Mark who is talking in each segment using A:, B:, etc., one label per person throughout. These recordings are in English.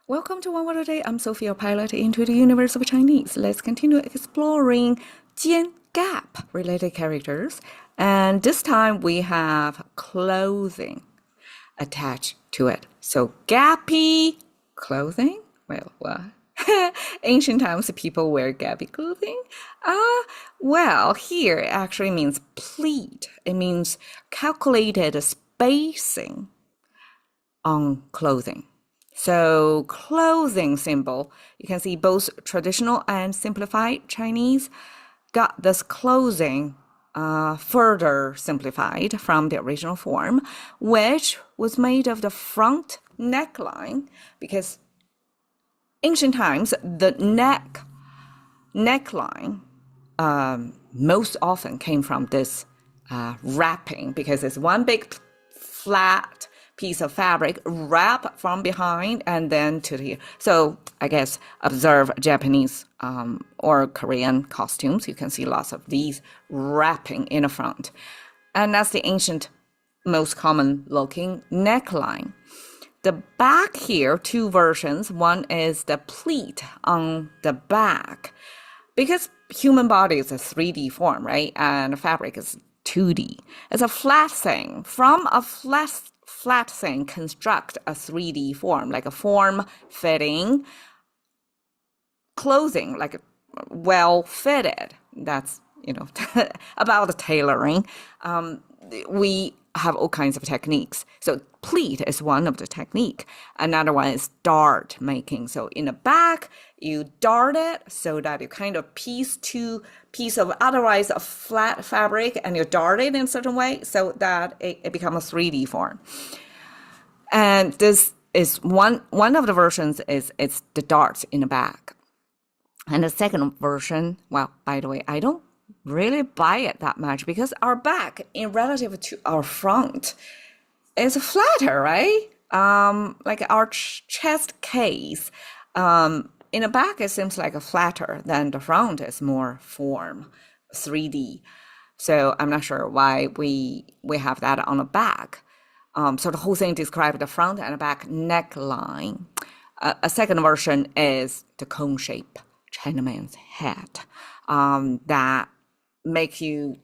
A: Welcome to One Word a Day. I'm Sophie, your pilot into the universe of Chinese. Let's continue exploring jiǎn gap related characters. And this time we have clothing attached to it. So gappy clothing? Well, what? Ancient times people wear gappy clothing. Well, here it actually means pleat. It means calculated spacing on clothing. So clothing symbol, you can see both traditional and simplified Chinese got this clothing further simplified from the original form, which was made of the front neckline, because ancient times the neckline most often came from this wrapping, because it's one big flat piece of fabric wrap from behind and then to here. So I guess observe Japanese or Korean costumes. You can see lots of these wrapping in the front. And that's the ancient, most common looking neckline. The back here, two versions. One is the pleat on the back. Because human body is a 3D form, right? And fabric is 2D. It's a flat thing. From a flat thing, construct a 3D form, like a form-fitting clothing, like well-fitted. That's, about the tailoring. We have all kinds of techniques. So pleat is one of the technique. Another one is dart making. So in the back, you dart it so that you kind of piece two piece of otherwise a flat fabric and you dart it in a certain way so that it becomes a 3D form. And this is one of the versions is it's the darts in the back. And the second version, well, by the way, I don't really buy it that much because our back in relative to our front is flatter, right? Like our chest case, in the back it seems like a flatter than the front is more form, 3D. So I'm not sure why we have that on the back. So the whole thing describes the front and the back neckline. A second version is the cone shape Chinaman's hat that make you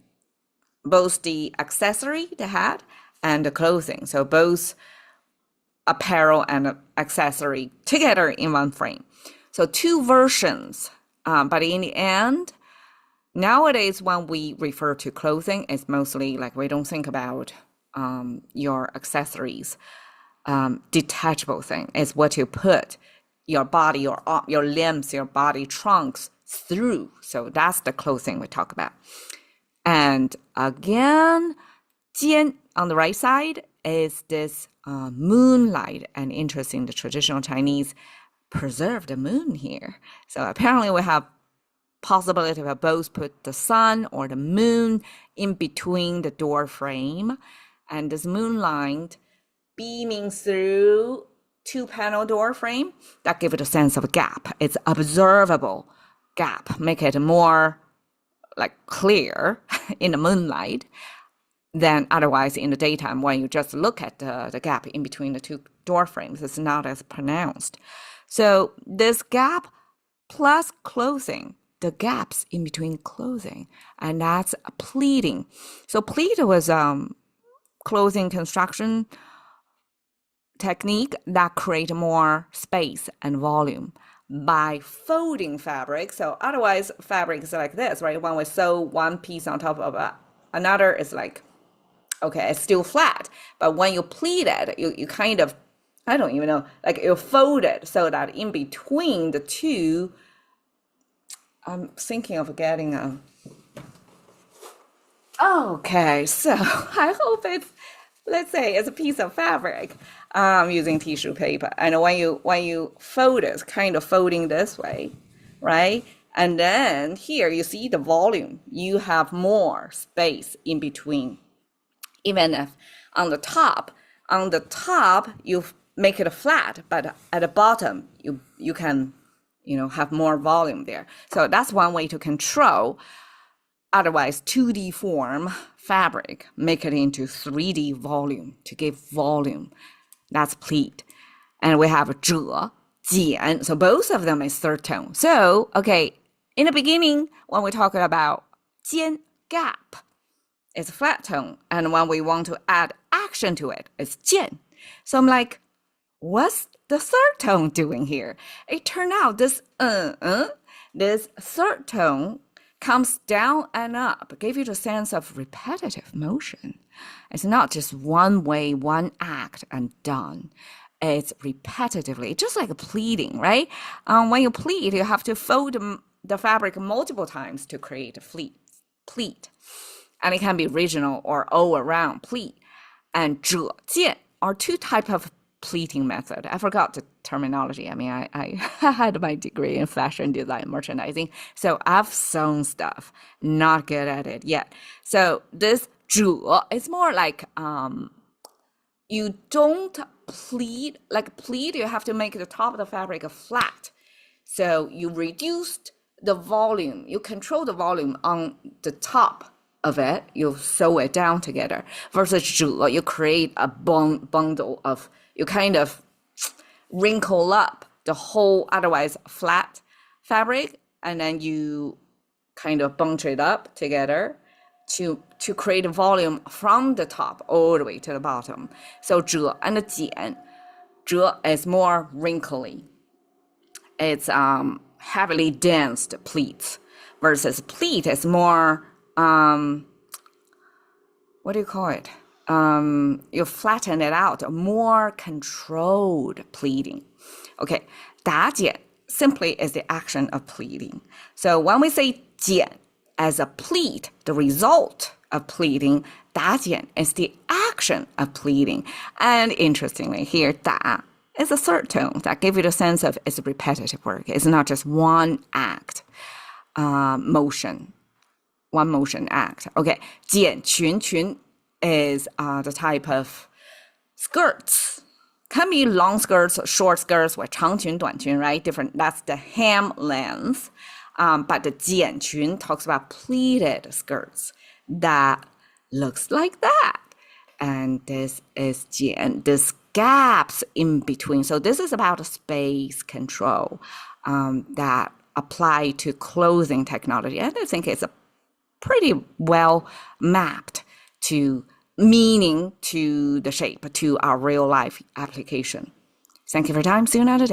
A: both the accessory, the hat, and the clothing. So both apparel and accessory together in one frame. So two versions, but in the end, nowadays when we refer to clothing, it's mostly like we don't think about your accessories. Detachable thing is what you put your body, your limbs, your body trunks through. So that's the clothing we talk about. And again, jiǎn on the right side is this moonlight. And interesting, the traditional Chinese preserve the moon here. So apparently we have possibility of both put the sun or the moon in between the door frame. And this moonlight beaming through two-panel door frame, that gives it a sense of a gap. It's observable gap, make it more like clear in the moonlight than otherwise in the daytime when you just look at the gap in between the two door frames. It's not as pronounced. So this gap plus clothing, the gaps in between clothing, and that's pleating. So pleat was clothing construction technique that create more space and volume by folding fabric. So otherwise fabric is like this, right? When we sew one piece on top of another, it's like, okay, it's still flat. But when you pleat it, you kind of, I don't even know, like you fold it so that in between the two, I'm thinking of getting a, okay, so I hope it's, let's say it's a piece of fabric using tissue paper. And when you fold it, kind of folding this way, right? And then here you see the volume. You have more space in between. Even if on the top you make it flat, but at the bottom you can have more volume there. So that's one way to control otherwise 2D form fabric, make it into 3D volume to give volume. That's pleat. And we have zhe, jiǎn. So both of them is third tone. So, okay, in the beginning, when we're talking about 尖 gap, it's a flat tone. And when we want to add action to it, it's 尖. So I'm like, what's the third tone doing here? It turned out this third tone comes down and up, give you the sense of repetitive motion. It's not just one way, one act and done. It's repetitively, just like pleating, right? When you pleat, you have to fold the fabric multiple times to create a pleat. And it can be regional or all around pleat. And 折件 are two types of pleating method. I forgot the terminology. I mean, I had my degree in fashion design merchandising, so I've sewn stuff, not good at it yet. So this 折 is more like you don't pleat, like pleat, you have to make the top of the fabric flat. So you reduced the volume, you control the volume on the top of it, you sew it down together. Versus 折, you create a bundle of, you kind of wrinkle up the whole otherwise flat fabric, and then you kind of bunch it up together to create a volume from the top all the way to the bottom. So 折 and 剪, 折 is more wrinkly. It's heavily danced pleats, versus pleat is more what do you call it? You flatten it out, more controlled pleating. Okay, 打剪 simply is the action of pleating. So when we say 剪 as a pleat, the result of pleating, 打剪 is the action of pleating. And interestingly here, 打 is a third tone that gives you the sense of it's repetitive work. It's not just one act, motion. One motion act. Okay, 剪裙 裙 is the type of skirts. Can be long skirts, short skirts, or 长裙, 短裙, right? Different. That's the hem length. But the 剪裙 talks about pleated skirts that looks like that. And this is 剪, this gaps in between. So this is about space control that apply to clothing technology. And I think it's a pretty well mapped to meaning, to the shape, to our real life application. Thank you for your time. See you another day.